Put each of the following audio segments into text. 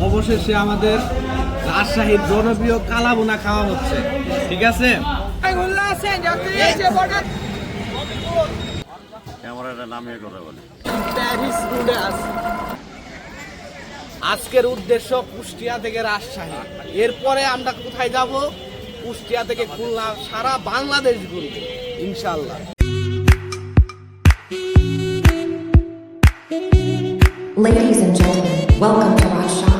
অবশেষে আমাদের রাজশাহীর জনপ্রিয় কালাভুনা খাওয়া হচ্ছে। ঠিক আছে, আজকের উদ্দেশ্য কুষ্টিয়া থেকে রাজশাহী, এরপরে আমরা কোথায় যাব? কুষ্টিয়া থেকে খুলনা, সারা বাংলাদেশ ঘুরব ইনশাআল্লাহ। Ladies and gentlemen, welcome to Rajshah.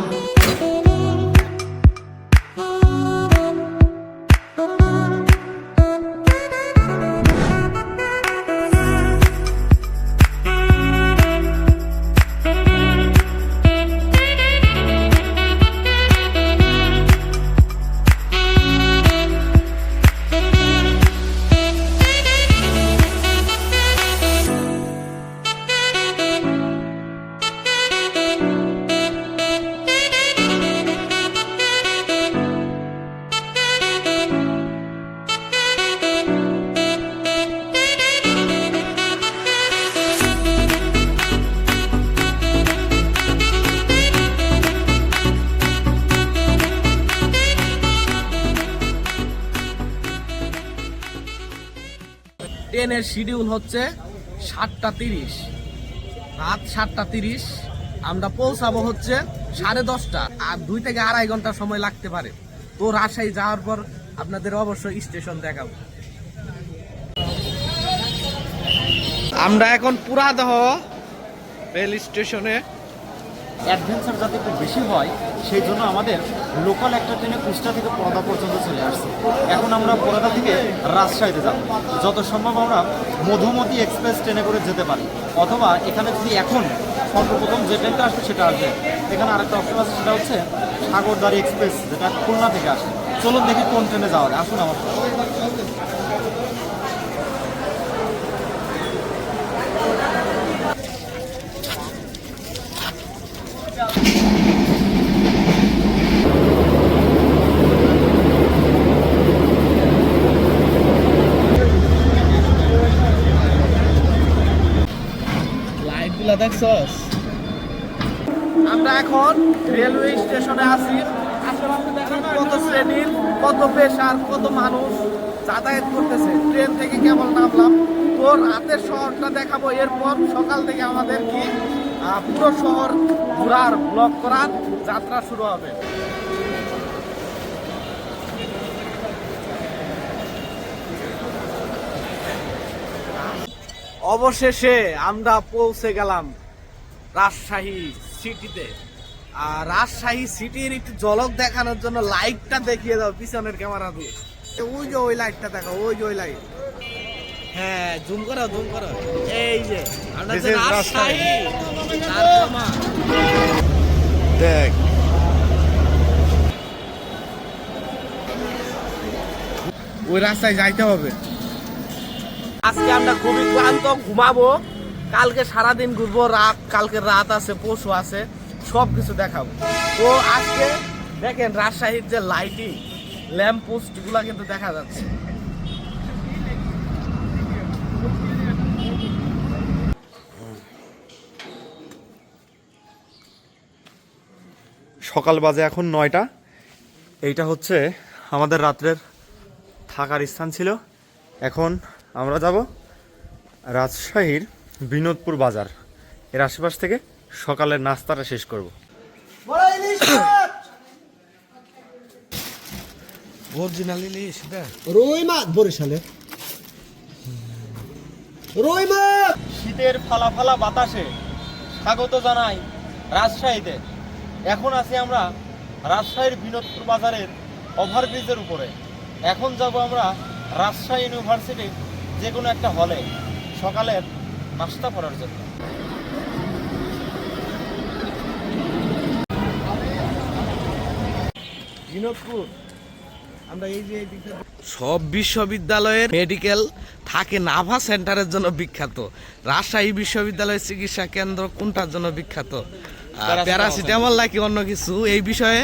ট্রেনের শিডিউল হচ্ছে 7:30, রাত 7:30। আমরা পৌঁছাবো হচ্ছে 10:30, আর 2 থেকে 2.5 ঘন্টা সময় লাগতে পারে। তো রাজশাহী যাওয়ার পর আপনাদের অবশ্যই স্টেশন দেখাবো। আমরা এখন পুরাদহ রেল স্টেশনে। অ্যাডভেঞ্চার যাতে একটু বেশি হয় সেই জন্য আমাদের লোকাল একটা ট্রেনে কুষ্টিয়া থেকে পরোদা পর্যন্ত চলে আসছে। এখন আমরা পরোদা থেকে রাজশাহীতে যাব। যত সম্ভব আমরা মধুমতি এক্সপ্রেস ট্রেনে করে যেতে পারি, অথবা এখানে যদি এখন সর্বপ্রথম যে ট্রেনটা আসবে সেটা আসবে। এখানে আরেকটা অপশন আছে, সেটা হচ্ছে সাগরদাড়ি এক্সপ্রেস, যেটা খুলনা থেকে আসে। চলুন দেখি কোন ট্রেনে যাওয়া যায়, আসুন আমার। দেখছস, আমরা এখন রেলওয়ে স্টেশনে আছি। আশেপাশে দেখেন কত শ্রেণীর, কত পেশার, কত মানুষ যাতায়াত করতেছে। ট্রেন থেকে কেবল নামলাম, তো রাতের শহরটা দেখাবো। এরপর সকাল থেকে আমাদের কি পুরো শহর ঘোরার, ব্লগ করার যাত্রা শুরু হবে। অবশেষে আমরা পৌঁছে গেলাম রাজশাহী সিটিতে। আর রাজশাহী সিটির একটু ঝলক দেখানোর জন্য লাইটটা দেখিয়ে দাও পিছনের ক্যামেরা দিয়ে। ওই যে ওই লাইটটা দেখো, ওই যে ওই লাইট। হ্যাঁ, জুম করো, জুম করো। এই যে আমরা যে রাজশাহী, দেখ ওই রাস্তায় যাইতে হবে। আজকে আমরা খুবই ক্লান্ত, ঘুমাবো। কালকে সারাদিন ঘুরবো, কালকে রাত আছে, পরশু আছে, সব কিছু দেখাবো। তো আজকে দেখেন রাজশাহীর যে লাইটিং, ল্যাম্প পোস্ট গুলা কিন্তু দেখা যাচ্ছে। সকাল বাজে এখন 9টা। এইটা হচ্ছে আমাদের রাত্রের থাকার স্থান ছিল। এখন আমরা যাব রাজশাহীর বিনোদপুর বাজার। এর আশেপাশ থেকে সকালের নাস্তাটা শেষ করব। অরিজিনাল ইলিশ, রুই মাছ বরিশালে, রুই মাছ। শীতের ফালা ফালা বাতাসে স্বাগত জানাই রাজশাহীতে। এখন আছি আমরা রাজশাহীর বিনোদপুর বাজারের ওভারব্রিজের উপরে। এখন যাব আমরা রাজশাহী ইউনিভার্সিটির যে কোনো একটা হলে সকালের নাস্তা করার জন্য। বিনোদপুর আমরা এই যে সব বিশ্ববিদ্যালয়ের মেডিকেল থাকে নাভা সেন্টারের জন্য বিখ্যাত। রাজশাহী বিশ্ববিদ্যালয়ের চিকিৎসা কেন্দ্র কোনটার জন্য বিখ্যাত? প্যারাসিটামল নাকি অন্য কিছু? এই বিষয়ে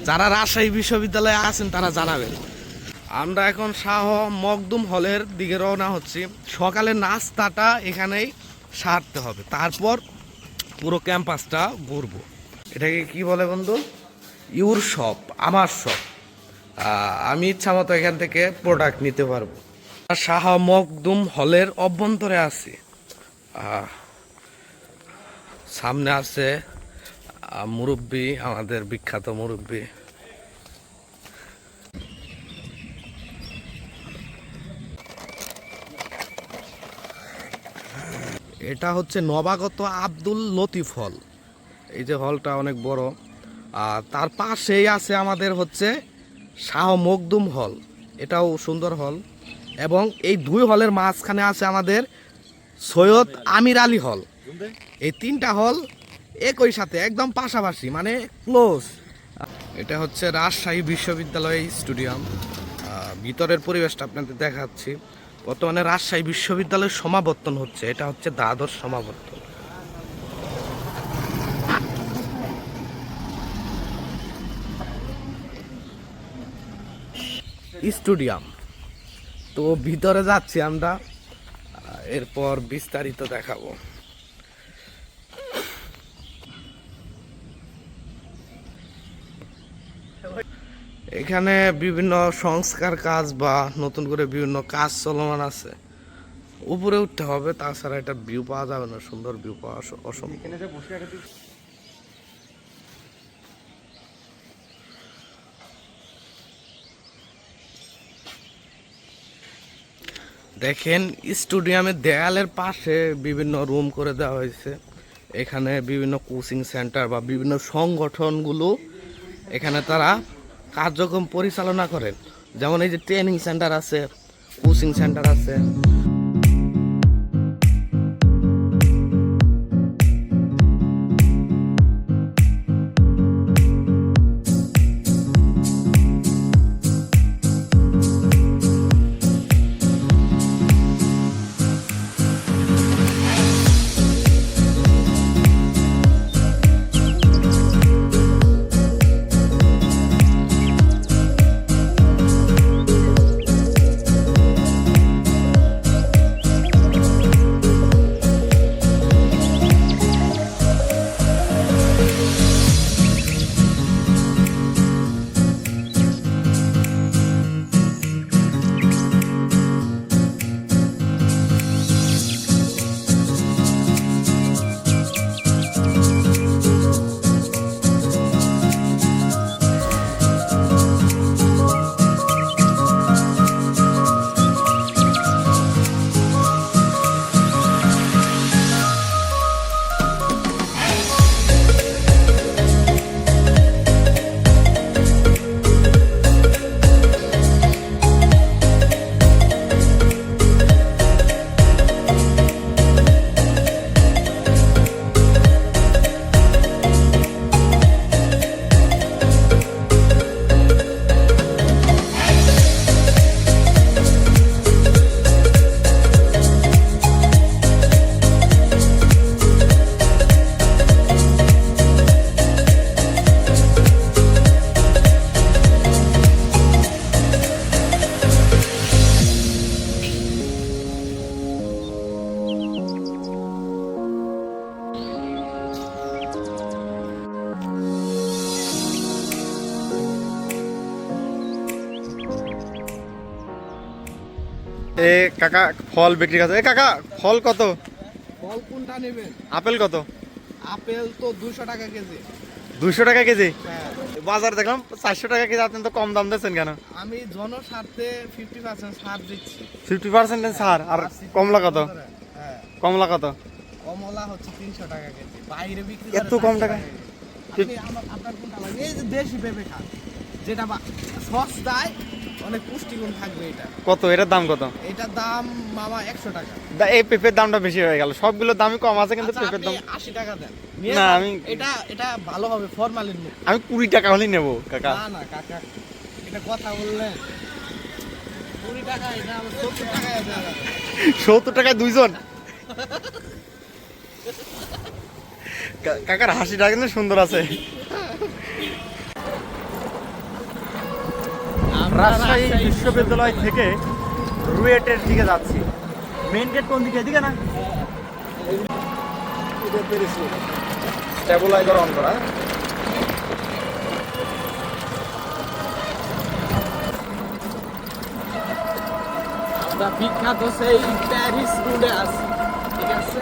যারা রাজশাহী বিশ্ববিদ্যালয়ে আছেন তারা জানাবেন। আমরা এখন শাহ মখদুম হলের দিকে রওনা হচ্ছি। সকালে নাস্তাটা এখানেই সারতে হবে, তারপর পুরো ক্যাম্পাসটা ঘুরবো। এটাকে কি বলে বন্ধু? ইউর শপ, আমার শপ। আমি ইচ্ছা মতো এখান থেকে প্রোডাক্ট নিতে পারবো। শাহ মখদুম হলের অভ্যন্তরে আছি। সামনে আছে মুরব্বি, আমাদের বিখ্যাত মুরব্বি। এটা হচ্ছে নবাগত আব্দুল লতিফ হল। এই যে হলটা অনেক বড়। আর তার পাশেই আছে আমাদের হচ্ছে শাহ মখদুম হল, এটাও সুন্দর হল। এবং এই দুই হলের মাঝখানে আছে আমাদের সৈয়দ আমির আলী হল। এই তিনটা হল একই সাথে একদম পাশাপাশি, মানে ক্লোজ। এটা হচ্ছে রাজশাহী বিশ্ববিদ্যালয় স্টেডিয়াম। ভিতরের পরিবেশটা আপনাদের দেখাচ্ছি। বর্তমানে রাজশাহী বিশ্ববিদ্যালয়ের সমাবর্তন হচ্ছে, এটা হচ্ছে দ্বাদশ সমাবর্তন। স্টেডিয়াম তো ভিতরে যাচ্ছি আমরা, এরপর বিস্তারিত দেখাবো। এখানে বিভিন্ন সংস্কার কাজ বা নতুন করে বিভিন্ন কাজ চলমান আছে। উপরে উঠতে হবে, তাছাড়া এটা ভিউ পাওয়া যাবে না। সুন্দর ভিউ পাওয়া অসম্ভব। দেখেন স্টেডিয়ামের দেয়ালের পাশে বিভিন্ন রুম করে দেওয়া হয়েছে। এখানে বিভিন্ন কোচিং সেন্টার বা বিভিন্ন সংগঠনগুলো এখানে তারা কার্যক্রম পরিচালনা করেন। যেমন এই যে ট্রেনিং সেন্টার আছে, কোচিং সেন্টার আছে। এ কাকা ফল বিক্রি করছে। এ কাকা ফল কত? ফল কোনটা নেবেন? আপেল কত? আপেল তো 200 টাকা কেজি। 200 টাকা কেজি? হ্যাঁ। বাজার দেখলাম 400 টাকা কেজি। আপনি তো কম দাম দিচ্ছেন কেন? আমি জনস্বার্থে 50% ছাড় দিচ্ছি। 50% ছাড়। আর কমলা কত? হ্যাঁ, কমলা কত? কমলা হচ্ছে 300 টাকা কেজি, বাইরে বিক্রি এত কম টাকা? আপনার কোনটা লাগবে? এই যে দেশি পেঁপে খান, যেটা সস্তায় অনেক পুষ্টিগুণ থাকবে। এটা কত? এটার দাম কত? এটার দাম মামা 100 টাকা। এই পেঁপের দামটা বেশি হয়ে গেল। সবগুলোর দামই কম আছে, কিন্তু আচ্ছা, পেঁপের দাম আপনি 80 টাকা দেন। না, এটা ভালো হবে, ফরমালিন মুক্ত। আমি 20 টাকা হলেই নেবো কাকা। না না কাকা, এটা কথা বললেন। 20 টাকা, এটা আমার 70 টাকায় দেওয়া যাবে। 70 টাকায় দুইজন? কাকার হাসিটা কিন্তু সুন্দর আছে। রাজশাহী বিশ্ববিদ্যালয় থেকে রুয়েটের দিকে যাচ্ছি। মেইন গেট কোন দিকে? এদিকে না? স্টেবিলাইজার অন করা। আমরা বিখ্যাত সেই প্যারিস রোডে আছি, ঠিক আছে?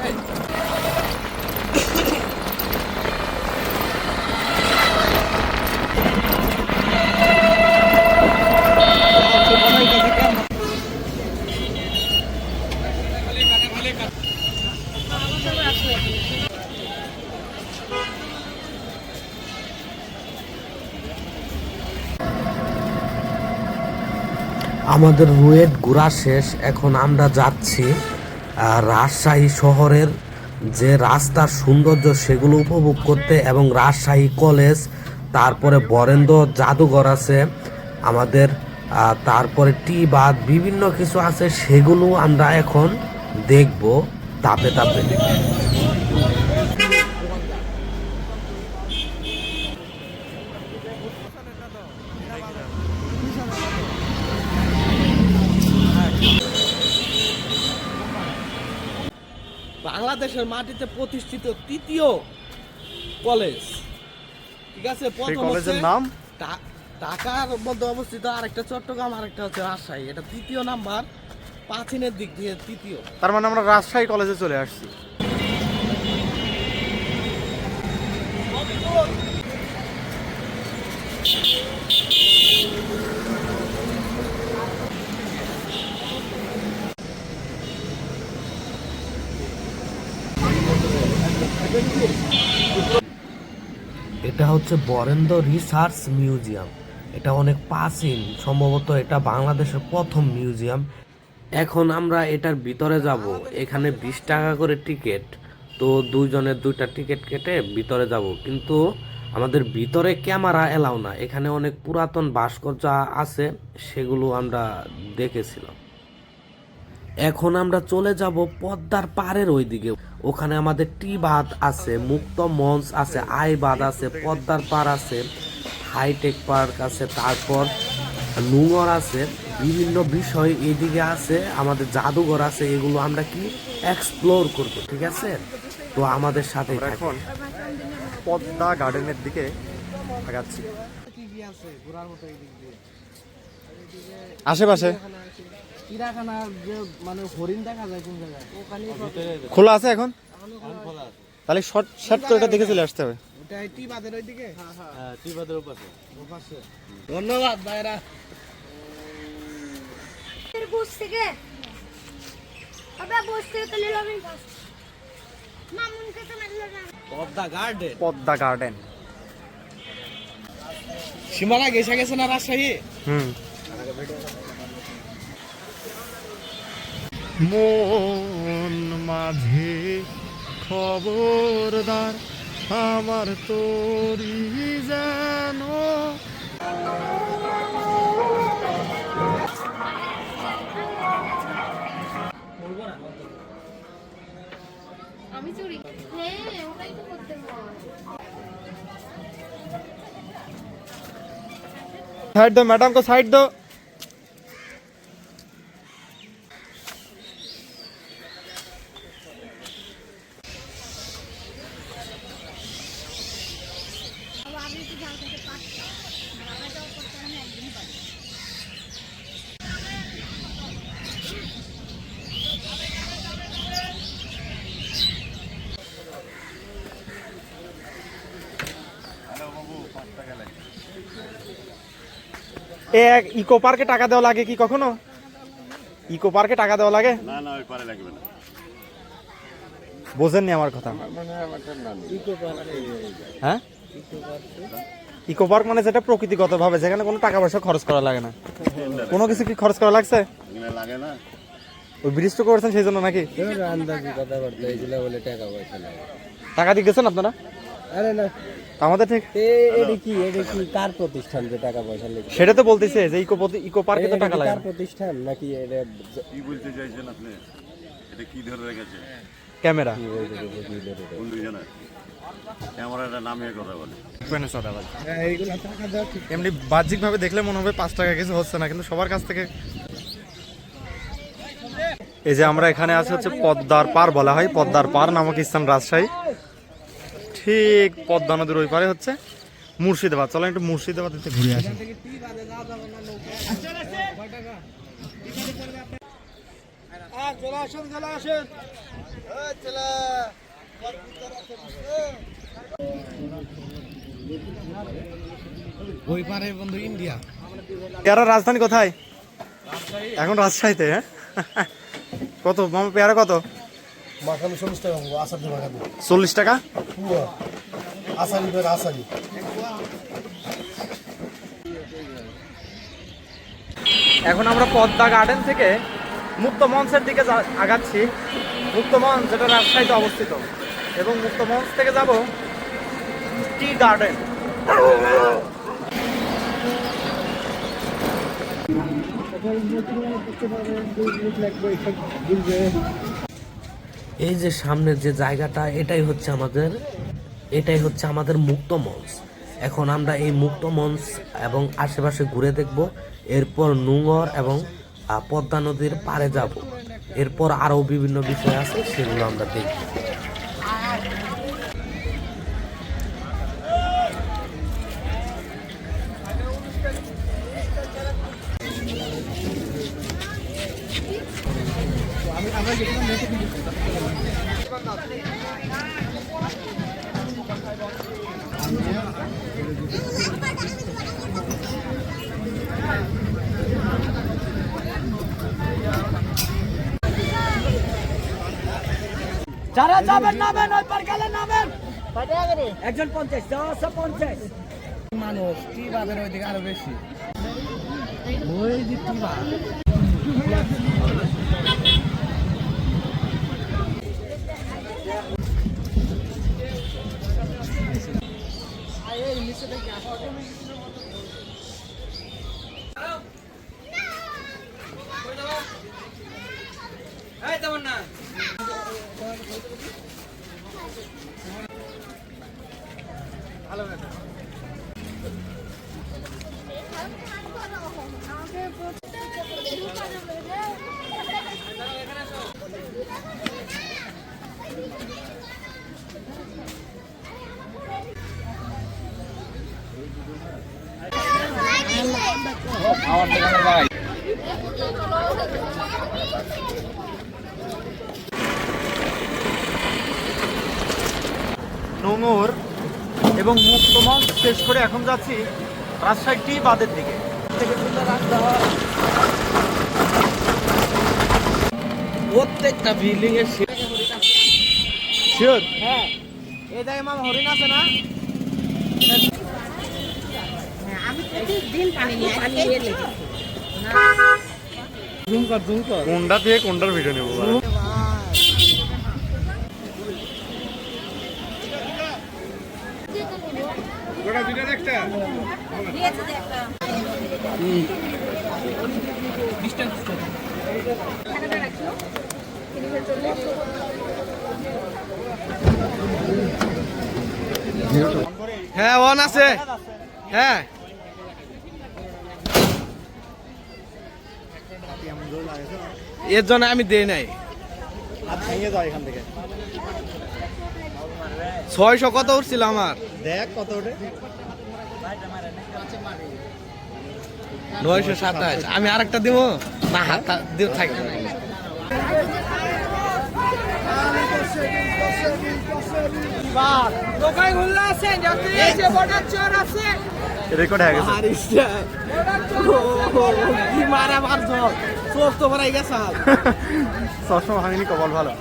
আমাদের রুয়েট ঘোরা শেষ, এখন আমরা যাচ্ছি রাজশাহী শহরের যে রাস্তার সৌন্দর্য সেগুলো উপভোগ করতে, এবং রাজশাহী কলেজ, তারপরে বরেন্দ্র জাদুঘর আছে আমাদের, তারপরে টি বাঁধ, বিভিন্ন কিছু আছে, সেগুলো আমরা এখন দেখব ধাপে ধাপে। বাংলাদেশের মাটিতে প্রতিষ্ঠিত তৃতীয় কলেজ, ঠিক আছে? প্রথম কলেজের হচ্ছে নাম ঢাকার মধ্যে অবস্থিত, আরেকটা চট্টগ্রাম, আরেকটা হচ্ছে রাজশাহী। এটা তৃতীয় নাম্বার, প্রাচীনের দিক দিয়ে তৃতীয়। তার মানে আমরা রাজশাহী কলেজে চলে আসছি। এটা হচ্ছে বরেন্দ্র রিসার্চ মিউজিয়াম। এটা অনেক প্রাচীন, সম্ভবত এটা বাংলাদেশের প্রথম মিউজিয়াম। এখন আমরা এটার ভিতরে যাব। এখানে 20 টাকা করে টিকিট, তো দুইজনের 2টা টিকিট কেটে ভিতরে যাব। কিন্তু আমাদের ভিতরে ক্যামেরা এলাও না। এখানে অনেক পুরাতন ভাস্কর্য আছে, সেগুলো আমরা দেখেছিলাম। এখন আমরা চলে যাব পদ্মার পাড়ের ওইদিকে। ওখানে আমাদের টি বাঁধ আছে, মুক্ত মঞ্চ আছে, আই বাঁধ আছে, পদ্মার পাড় আছে, হাইটেক পার্ক আছে, তারপর নুঙ্গর আছে, বিভিন্ন বিষয় এদিকে আছে, আমাদের জাদুঘর আছে। এগুলো আমরা কি এক্সপ্লোর করব, ঠিক আছে? তো আমাদের সাথে এখন পদ্মা গার্ডেনের দিকে আগাচ্ছি। আশেপাশে মানে হরিণ দেখা যায় কোন জায়গায়? খোলা আছে এখন, তাহলে শর্ট করে এটা দেখে চলে আসতে হবে। ধন্যবাদ ভাইরা। Padma garden, Padma garden. সীমানা গেছে না রাজশাহী? মন মাঝে খবরদার আমার তোরি যেন। আমি চুরি, হ্যাঁ ওটাই তো করতে হয়। साइड दो मैडम को, साइड दो। अब आगे की जाओ के पास भागा जाओ करते हैं एकदम पास। ইকো পার্কে টাকা দেওয়া লাগে কি কখনো? ইকো পার্কে টাকা দেওয়া লাগে? না না, ওই পারে লাগবে না। বোঝেননি আমার কথা? হ্যাঁ, ইকো পার্ক মানে যেটা প্রকৃতিগত ভাবে, যেখানে কোনো টাকা পয়সা খরচ করা লাগে না। কোনো কিছু কি খরচ করা লাগছে? এখানে লাগে না। ওই ব্রিজটা করেছেন সেই জন্য নাকি? টাকা দিয়ে গেছেন আপনারা? আরে না, আমাদের ঠিক এটা কি কার প্রতিষ্ঠান যে টাকা পয়সা লেগে? সেটা তো বলতেছে যে ইকো পার্কে তো টাকা লাগে কার না। প্রতিষ্ঠান নাকি এটা কি বলতে চাইছেন আপনি? এটা কি ধরে রেখেছে? ক্যামেরা কোন দুজনে ক্যামেরাটা নামিয়ে কথা বলে? এইগুলা টাকা দাও ঠিক। এমনি বাহ্যিক ভাবে দেখলে মনে হবে 5 টাকা কিছু হচ্ছে না, কিন্তু সবার কাছ থেকে। এই যে আমরা এখানে আছি হচ্ছে পদ্মার পার বলা হয়, পদ্মার পার নামক স্থান রাজশাহী। ঠিক পদ্মা নদীর ওই পারে হচ্ছে মুর্শিদাবাদ। চলো একটু মুর্শিদাবাদ ঘুরে আসি। ওই পারে বন্ধু ইন্ডিয়া। পেয়ারার রাজধানী কোথায়? এখন রাজশাহীতে। হ্যাঁ, কত মামা পেয়ারা কত? মাখানো 40 টাকা আসার দিয়ে মাখানো 40 টাকা। পুরো আসারি করে আসারি। এখন আমরা পদ্মা গার্ডেন থেকে মুক্ত মঞ্চের দিকে আগাচ্ছি। মুক্ত মঞ্চ যেটা রাজশাহীতে অবস্থিত, এবং মুক্ত মঞ্চ থেকে যাব টি গার্ডেন। এই যে সামনের যে জায়গাটা, এটাই হচ্ছে আমাদের মুক্ত মঞ্চ। এখন আমরা এই মুক্ত মঞ্চ এবং আশেপাশে ঘুরে দেখব, এরপর নুঙ্গর এবং পদ্মা নদীর পাড়ে যাব, এরপর আরো বিভিন্ন বিষয় আছে সেগুলো আমরা দেখব। যারা যাবেন নামেন, ওই পার গেলে নামেন। একজন 50, যাওয়া আছে 50। মানুষ টি বাদের ওইদিকে আরো বেশি। ওই যে টি বাদ নোঙর এবং মুক্ত মঞ্চ শেষ করে এখন যাচ্ছি রাজশাহী টি বাদের দিকে। প্রত্যেকটা বিল্ডিং এর শিওর। হ্যাঁ, এই জায়গায় মামা হরিণ আছে না? আমি প্রতিদিন পানি নিয়ে এলে কোনটা থেকে কোনটার ভিডিও নেবো? দিয়েছে যে একটা টাকাটা রাখলো তিরিশে চল্লিশ। হ্যাঁ অন আছে। হ্যাঁ এর জন্য আমি দেই নাই। ভেঙে যাও এখান থেকে। 600 কত উঠছিল আমার? দেখ কত ওঠে। 927। আমি আরেকটা দিব না, হাতটা দিয়ে থাকবে না। দোকান খুললা আছে, যাত্রী আছে, বর্ডার চোর আছে। রেকর্ড হয়ে গেছে। কি মারা মারছ, চোখ তো ভরাই গেছে। সবসময় ভাঙিনি, কপাল ভালো।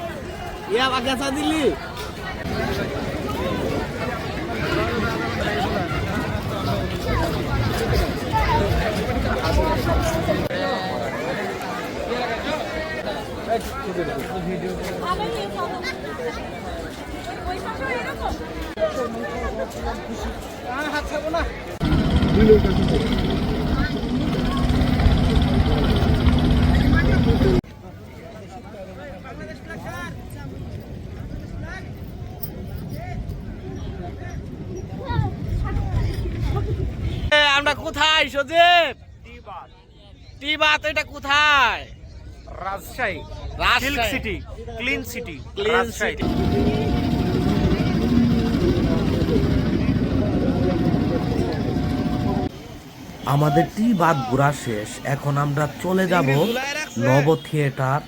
ইয়া বাগেছা দিলি। ভালো নিয়ে খাবো। ওই পাশে এরকম হাত ছাড়বো না। আমরা কোথায় সজীব? টি বাত। এটা কোথায়? Rajshahi Rajshahi city, clean city, clean city. আমাদের টি বাদ ঘোরা শেষ। এখন আমরা চলে যাব নব থিয়েটার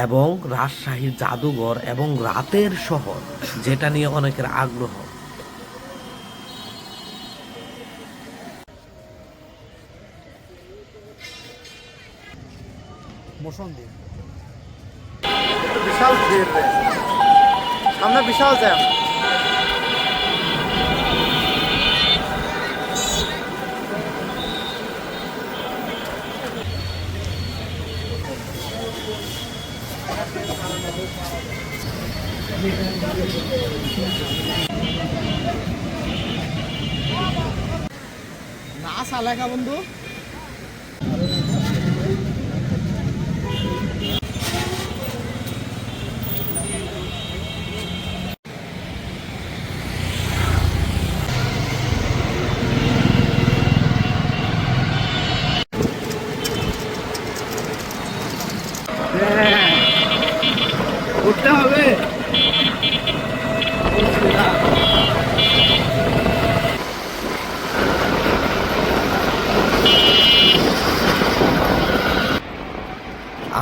এবং রাজশাহীর জাদুঘর এবং রাতের শহর, যেটা নিয়ে অনেকের আগ্রহ। বিশাল ভিড় রে, সামনে বিশাল জ্যাম। না চালাকা বন্ধু, উঠতে হবে।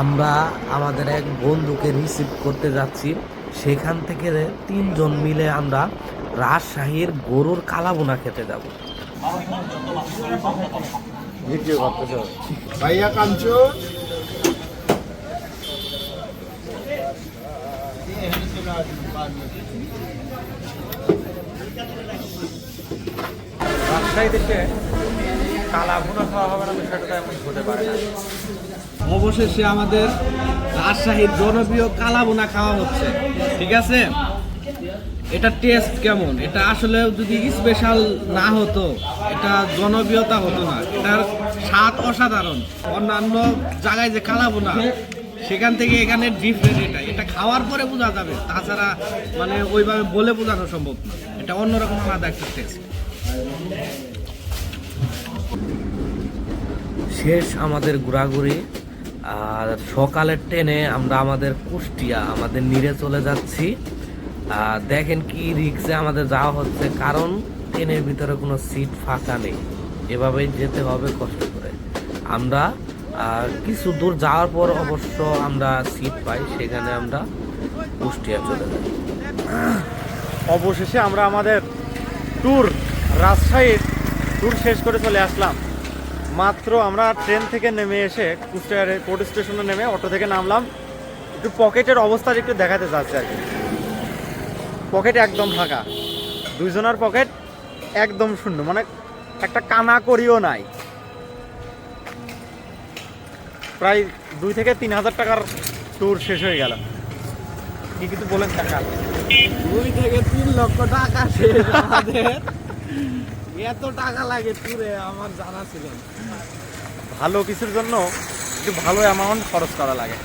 আমরা আমাদের এক বন্ধুকে রিসিভ করতে যাচ্ছি, সেখান থেকে 3 জন মিলে আমরা রাজশাহীর গরুর কালাবোনা খেতে যাব। ভাইয়া কাঞ্চু রাজশাহী দেশে কালা ভুনা খাওয়া হবে না সেটা তো এমন হতে পারে না। অবশেষে আমাদের রাজশাহীর জনপ্রিয় কালাবোনা খাওয়া হচ্ছে, ঠিক আছে। এটা টেস্ট কেমন, এটা আসলে যদি স্পেশাল না হতো, এটা জনপ্রিয়তা হতো না। এটার স্বাদ অসাধারণ। অন্যান্য জায়গায় যে কালাবোনা, সেখান থেকে এখানে ডিফারেন্ট। এটা খাওয়ার পরে বোঝা যাবে, তাছাড়া মানে ওইভাবে বলে বোঝানো সম্ভব না। এটা অন্যরকম আলাদা একটা টেস্ট। শেষ আমাদের ঘোরাঘুরি, আর সকালের ট্রেনে আমরা আমাদের কুষ্টিয়া আমাদের নিরে চলে যাচ্ছি। দেখেন কি রিক্সে আমাদের যাওয়া হচ্ছে, কারণ ট্রেনের ভিতরে কোনো সিট ফাঁকা নেই, এভাবেই যেতে হবে কষ্ট করে। আমরা কিছু দূর যাওয়ার পর অবশ্য আমরা সিট পাই, সেখানে আমরা কুষ্টিয়া চলে যাই। অবশেষে আমরা আমাদের ট্যুর রাজশাহীর ট্যুর শেষ করে চলে আসলাম। মাত্র আমরা ট্রেন থেকে নেমে এসে কুষ্টিয়ার কোর্ট স্টেশনে নেমে অটো থেকে নামলাম। একটু পকেটের অবস্থাটা একটু দেখাতে চাচ্ছি আর কি। পকেট একদম ফাঁকা, 2 জনের পকেট একদম শূন্য, মানে একটা কানা করিও নাই। প্রায় 2 থেকে 3 হাজার টাকার ট্যুর শেষ হয়ে গেল। কি কিছু বলেন টাকা? 2 থেকে 3 লক্ষ টাকা শেষ আমাদের। এত টাকা লাগে ট্যুরে আমার জানা ছিল না। ভালো কিছুর জন্য একটু ভালো অ্যামাউন্ট খরচ করা লাগে।